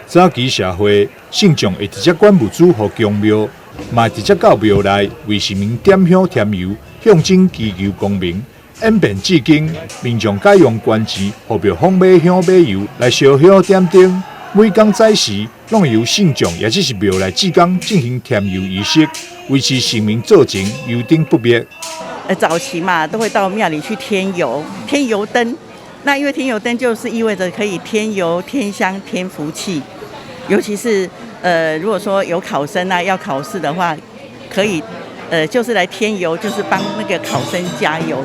早期社会，信众会直接管物资予公庙，嘛直接到庙内为神明点香添油，向真祈求功名。演变至今，民众改用捐钱予庙方买香买油来烧香点灯。每天早时，拢由信众也只是庙内职工进行添油仪式，维持神明做情油灯不灭。早期嘛，都会到庙里去添油、添油灯。那因为添油灯就是意味着可以添油、添香、添福气，尤其是如果说有考生啊要考试的话，可以就是来添油，就是帮那个考生加油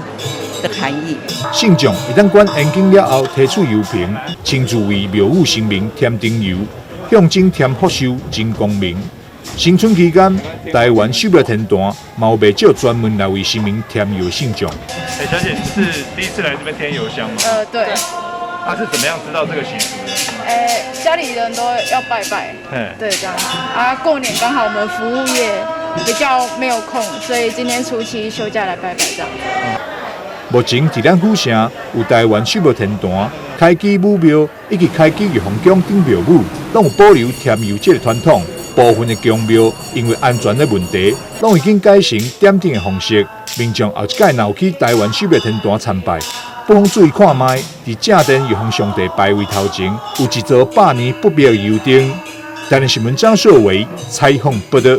的含义。信众一旦捐现金了后，提出油瓶，亲自为庙宇神明添灯油，向真添福寿、真光明。新春期间，台湾秀庙天坛嘛有不少专门来为神明添油的信众。小姐，你是第一次来这边添油香吗？对。他是怎么样知道这个习俗的？家里人都要拜拜，对，这样子啊。过年刚好我们服务业比较没有空，所以今天除夕休假来拜拜这样子。目前伫咱府城有台湾秀庙天坛、开基武庙以及开基玉皇宫顶庙宇，拢有保留添油这个传统。部分的宫庙因为安全的问题，拢已经改成点灯的方式。民众后一届若有去台湾秀庙天坛参拜，不妨注意看卖，伫正殿玉皇上帝牌位头前有一座100年不灭的油灯。台南新闻张硕维采访报道。